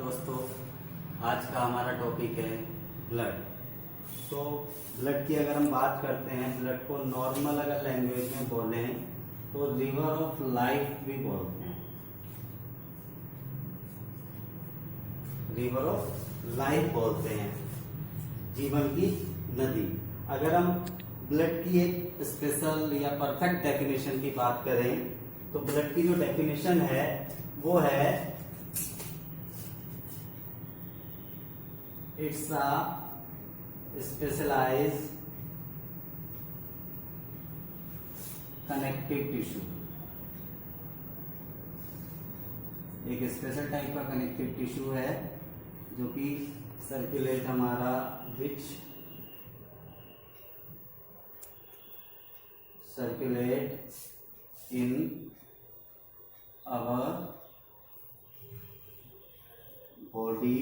दोस्तों, आज का हमारा टॉपिक है ब्लड। तो ब्लड की अगर हम बात करते हैं, ब्लड को नॉर्मल अगर लैंग्वेज में बोलें तो रिवर ऑफ लाइफ भी बोलते हैं। रिवर ऑफ लाइफ बोलते हैं, जीवन की नदी। अगर हम ब्लड की एक स्पेशल या परफेक्ट डेफिनेशन की बात करें तो ब्लड की जो डेफिनेशन है वो है it's a specialised connective tissue. एक स्पेशल टाइप का कनेक्टिव टिश्यू है जो कि सर्कुलेट हमारा which circulate in our body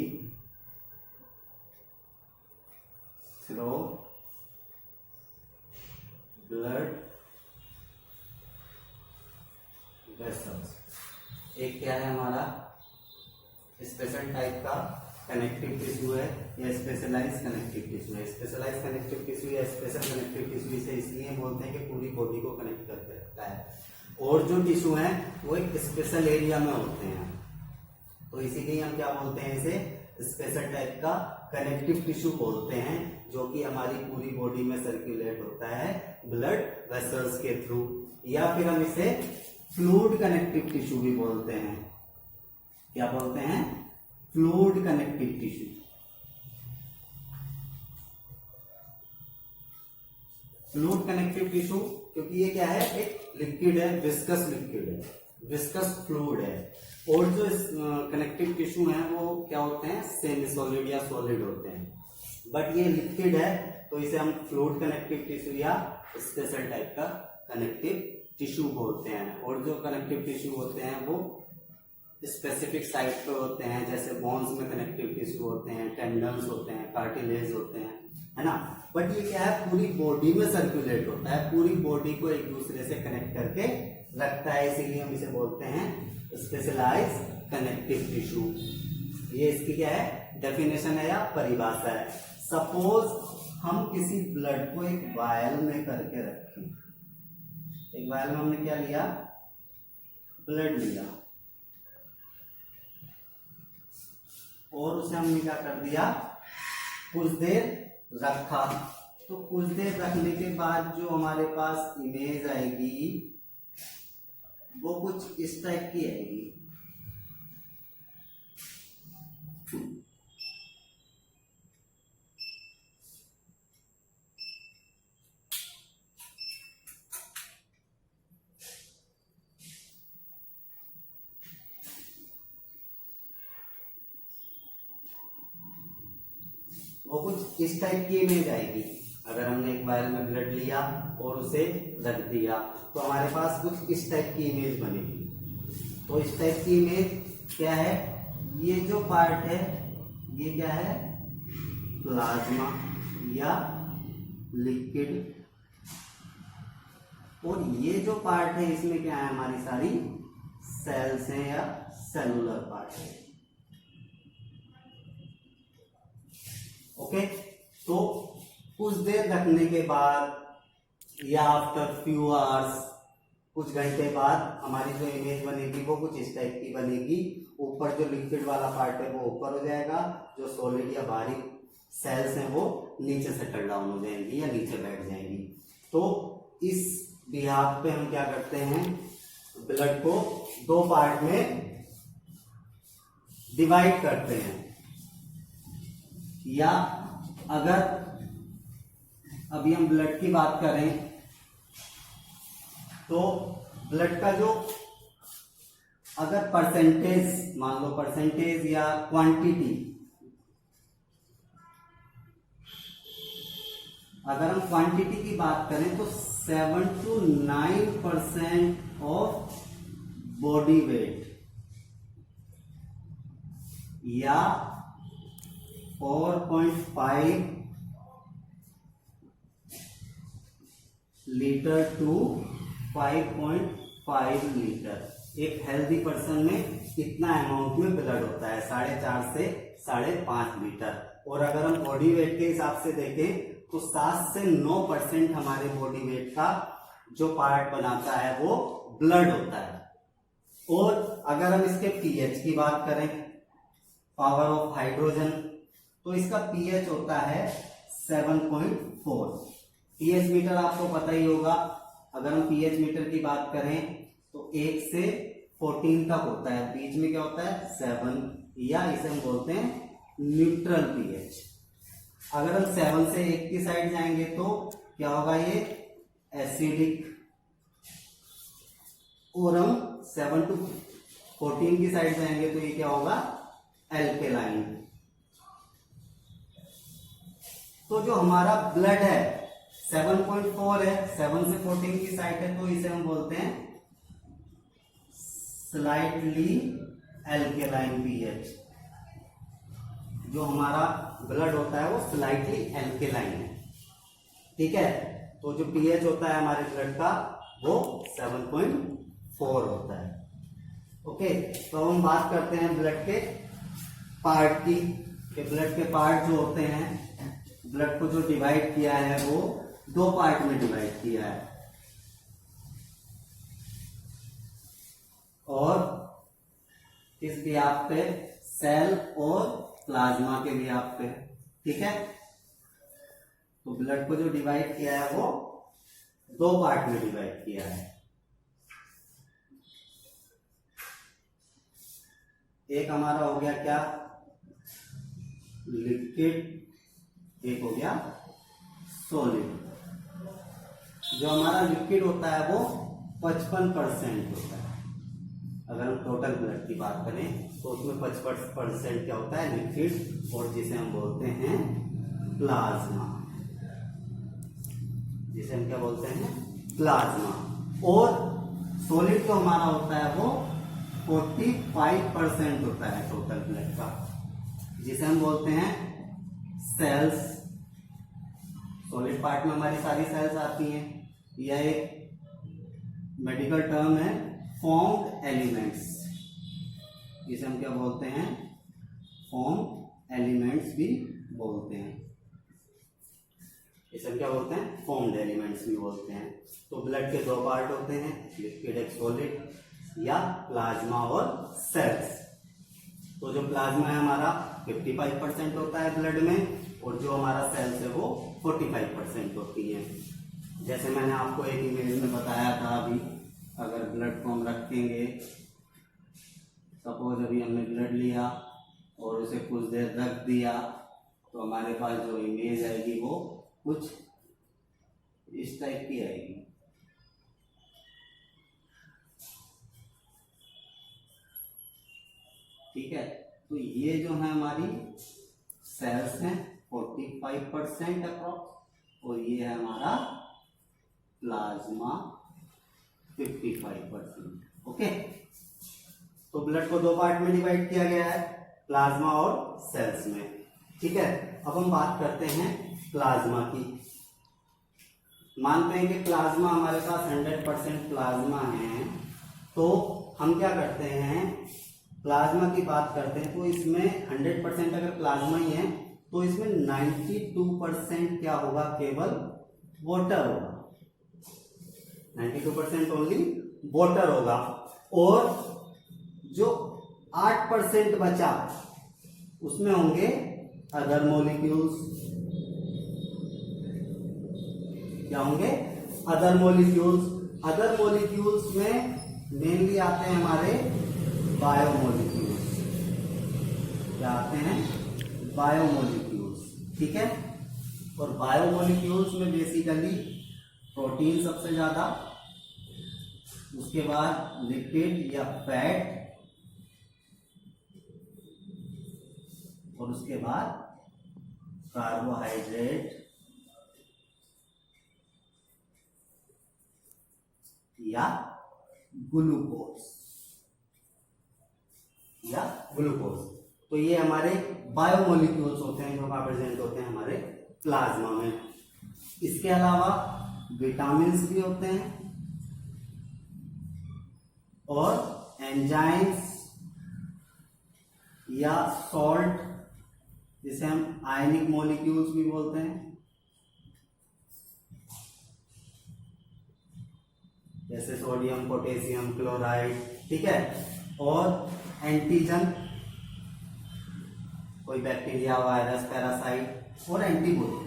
through blood vessels. एक क्या है हमारा स्पेशल टाइप का कनेक्टिव टिश्यू है या स्पेशलाइज कनेक्टिव टिश्यू है। स्पेशलाइज कनेक्टिव टिश्यू या स्पेशल कनेक्टिव टिश्यू से इसलिए बोलते हैं कि पूरी बॉडी को कनेक्ट करके रखता है, और जो टिश्यू है वो एक स्पेशल एरिया में होते हैं, तो इसीलिए हम क्या बोलते हैं, इसे स्पेशल टाइप का कनेक्टिव टिश्यू बोलते हैं, जो कि हमारी पूरी बॉडी में सर्कुलेट होता है ब्लड वेसल्स के थ्रू। या फिर हम इसे फ्लूइड कनेक्टिव टिश्यू भी बोलते हैं। क्या बोलते हैं? Fluid connective tissue. Fluid connective tissue क्योंकि ये क्या है, एक लिक्विड है, विस्कस लिक्विड है, विस्कस फ्लूइड है। और जो कनेक्टिव टिश्यू है वो क्या होते हैं, सेमी सॉलिड या सॉलिड होते हैं, बट ये लिक्विड है तो इसे हम फ्लूइड कनेक्टिव टिश्यू या स्पेशल टाइप का कनेक्टिव टिश्यू बोलते हैं। और जो कनेक्टिव टिश्यू होते हैं वो स्पेसिफिक साइट पे होते हैं, जैसे बोन्स में कनेक्टिव टिश्यू होते हैं, टेंडन्स होते हैं, कार्टिलेज होते हैं, है ना। बट ये क्या है, पूरी बॉडी में सर्कुलेट होता है, पूरी बॉडी को एक दूसरे से कनेक्ट करके रखता है, इसीलिए हम इसे बोलते हैं स्पेशलाइज कनेक्टिव टिश्यू। ये इसकी क्या है, डेफिनेशन है या परिभाषा है। सपोज हम किसी ब्लड को एक वायल में करके रखें, एक वायल में हमने क्या लिया, ब्लड लिया, और उसे हमने क्या कर दिया, कुछ देर रखा। तो कुछ देर रखने के बाद जो हमारे पास इमेज आएगी वो कुछ इस टाइप की आएगी। वो कुछ इस टाइप की इमेज आएगी। अगर हमने एक वायल में ब्लड लिया और उसे रख दिया तो हमारे पास कुछ इस टाइप की इमेज बनेगी। तो इस टाइप की इमेज क्या है, ये जो पार्ट है ये क्या है, प्लाज्मा या लिक्विड, और ये जो पार्ट है इसमें क्या है, हमारी सारी सेल्स हैं या सेलुलर पार्ट है। ओके, तो कुछ देर रखने के बाद या आफ्टर फ्यू आवर्स, कुछ घंटे बाद हमारी जो इमेज बनेगी वो कुछ इस टाइप की बनेगी। ऊपर जो लिक्विड वाला पार्ट है वो ऊपर हो जाएगा, जो सॉलिड या बारीक सेल्स हैं वो नीचे सेटल डाउन हो जाएंगी या नीचे बैठ जाएंगी। तो इस बिहाफ पे हम क्या करते हैं, ब्लड को दो पार्ट में डिवाइड करते हैं। या अगर अभी हम ब्लड की बात करें तो ब्लड का जो अगर परसेंटेज, मान लो परसेंटेज या क्वांटिटी, अगर हम क्वांटिटी की बात करें तो 7 to 9% ऑफ बॉडी वेट या 4.5 लीटर टू 5.5 लीटर एक हेल्दी पर्सन में कितना अमाउंट में ब्लड होता है, 4.5 से 5.5 लीटर। और अगर हम बॉडी वेट के हिसाब से देखें तो 7 से 9% हमारे बॉडी वेट का जो पार्ट बनाता है वो ब्लड होता है। और अगर हम इसके पीएच की बात करें, पावर ऑफ हाइड्रोजन, तो इसका पीएच होता है 7.4। पीएच मीटर आपको पता ही होगा, अगर हम पीएच मीटर की बात करें तो 1 से 14 तक होता है, बीच में क्या होता है 7, या इसे हम बोलते हैं न्यूट्रल पीएच। अगर हम 7 से 1 की साइड जाएंगे तो क्या होगा, ये एसिडिक। और हम 7 to 14 की साइड जाएंगे तो ये क्या होगा, एल्केलाइन। तो जो हमारा ब्लड है 7.4 है, 7 से 14 की साइड है, तो इसे हम बोलते हैं स्लाइटली एल्केलाइन पीएच। जो हमारा ब्लड होता है वो स्लाइटली एल्केलाइन है, ठीक है। तो जो पीएच होता है हमारे ब्लड का वो 7.4 होता है। ओके, तो हम बात करते हैं ब्लड के पार्ट की, कि ब्लड के पार्ट जो होते हैं, ब्लड को जो डिवाइड किया है वो 2 पार्ट में डिवाइड किया है। और किस व्याप पे, सेल और प्लाज्मा के व्याप पे, ठीक है। तो ब्लड को जो डिवाइड किया है वो 2 पार्ट में डिवाइड किया है। एक हमारा हो गया क्या, लिक्विड, एक हो गया सॉलिड। जो हमारा लिक्विड होता है वो 55% होता है। अगर हम टोटल ब्लड की बात करें तो उसमें 55% क्या होता है, लिक्विड, और जिसे हम बोलते हैं प्लाज्मा, जिसे हम क्या बोलते हैं, प्लाज्मा। और सॉलिड जो हमारा होता है वो 45% होता है टोटल ब्लड का, जिसे हम बोलते हैं सेल्स। सॉलिड पार्ट में हमारी सारी सेल्स आती हैं। यह एक मेडिकल टर्म है, फॉर्म्ड एलिमेंट्स, जिसे हम क्या बोलते हैं, फॉर्म एलिमेंट्स भी बोलते हैं। इसे हम क्या बोलते हैं, फॉर्म्ड एलिमेंट्स भी बोलते हैं। तो ब्लड के 2 पार्ट होते हैं, लिक्विड एक सॉलिड, या प्लाज्मा और सेल्स। तो जो प्लाज्मा है हमारा 55% होता है ब्लड में, और जो हमारा सेल्स है वो 45% होती है। जैसे मैंने आपको एक इमेज में बताया था अभी, अगर ब्लड को हम रखेंगे, सपोज अभी हमने ब्लड लिया और उसे कुछ देर रख दिया, तो हमारे पास जो इमेज आएगी वो कुछ इस टाइप की आएगी। ठीक है, तो ये जो है हमारी सेल्स हैं 45% अप्रॉक्स, और ये है हमारा प्लाज्मा 55%। ओके, तो ब्लड को 2 पार्ट में डिवाइड किया गया है, प्लाज्मा और सेल्स में। ठीक है, अब हम बात करते हैं प्लाज्मा की। मानते हैं कि प्लाज्मा हमारे पास 100% प्लाज्मा है, तो हम क्या करते हैं, प्लाज्मा की बात करते हैं तो इसमें 100% अगर प्लाज्मा ही है तो इसमें 92% क्या होगा, केवल वाटर होगा। 92% ओनली वाटर होगा, और जो 8% बचा उसमें होंगे अदर मॉलिक्यूल्स। क्या होंगे, अदर मॉलिक्यूल्स। अदर मॉलिक्यूल्स में मेनली आते हैं हमारे बायोमोलिक्यूल्स। क्या आते हैं, बायोमोलिक्यूल्स। ठीक है, और बायोमोलिक्यूल्स में बेसिकली प्रोटीन सबसे ज्यादा, उसके बाद लिपिड या फैट, और उसके बाद कार्बोहाइड्रेट या ग्लूकोज तो ये हमारे बायोमोलिक्यूल्स होते हैं जो प्रेजेंट होते हैं हमारे प्लाज्मा में। इसके अलावा विटामिन्स भी होते हैं और एंजाइम्स या सॉल्ट, जिसे हम आयनिक मॉलिक्यूल्स भी बोलते हैं, जैसे सोडियम, पोटेशियम क्लोराइड, ठीक है। और एंटीजन, कोई बैक्टीरिया, वायरस, पैरासाइट, और एंटीबॉडी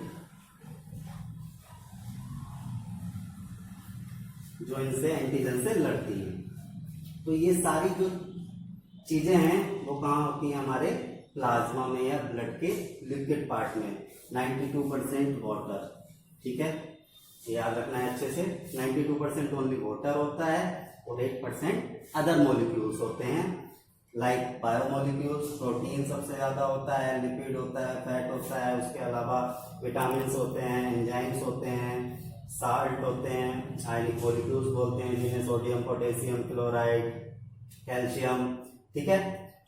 जो इनसे एंटीजन से लड़ती है। तो ये सारी जो चीजें हैं वो कहाँ होती हैं? हमारे प्लाज्मा में या ब्लड के लिक्विड पार्ट में। 92% वाटर, ठीक है, याद रखना है अच्छे से। 92% ओनली वाटर होता है और 8% अदर मॉलिक्यूल्स होते हैं, लाइक बायोमोलिक्यूल्स। प्रोटीन सबसे ज्यादा होता है, लिपिड होता है, फैट होता है, उसके अलावा विटामिन होते हैं, एंजाइम्स होते हैं, साल्ट होते हैं, आयनिक मॉलिक्यूल्स बोलते हैं जिन्हें सोडियम, पोटेशियम क्लोराइड, कैल्शियम, ठीक है।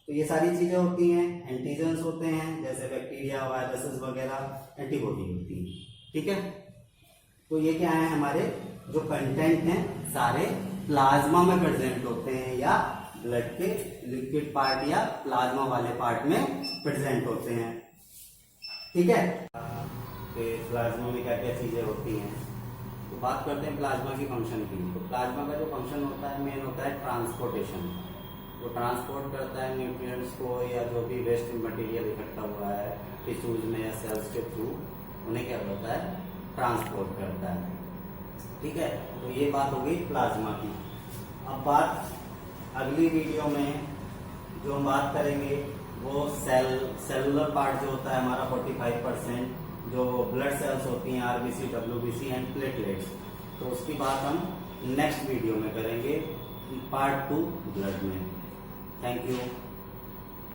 तो ये सारी चीजें होती हैं। एंटीजन्स होते हैं जैसे बैक्टीरिया, वायरसेस वगैरह, एंटीबॉडी होती है, ठीक है। तो ये क्या है? हमारे जो कंटेंट हैं सारे प्लाज्मा में प्रेजेंट होते हैं या ब्लड के लिक्विड पार्ट या प्लाज्मा वाले पार्ट में प्रेजेंट होते हैं, ठीक है। तो प्लाज्मा में क्या क्या चीजें होती हैं, तो बात करते हैं प्लाज्मा की फंक्शन की। तो प्लाज्मा का जो फंक्शन होता है मेन होता है ट्रांसपोर्टेशन। वो ट्रांसपोर्ट करता है न्यूट्रिएंट्स को या जो भी वेस्ट मटेरियल इकट्ठा हुआ है टिश्यूज में या सेल्स के थ्रू, उन्हें क्या करता है? ट्रांसपोर्ट करता है, ठीक है। तो ये बात हो गई प्लाज्मा की। अब बात अगली वीडियो में जो हम बात करेंगे वो सेलुलर पार्ट जो होता है हमारा 45%, जो ब्लड सेल्स होती हैं, आरबीसी, डब्ल्यूबीसी एंड प्लेटलेट्स, तो उसकी बात हम नेक्स्ट वीडियो में करेंगे, पार्ट 2 ब्लड में। Thank you.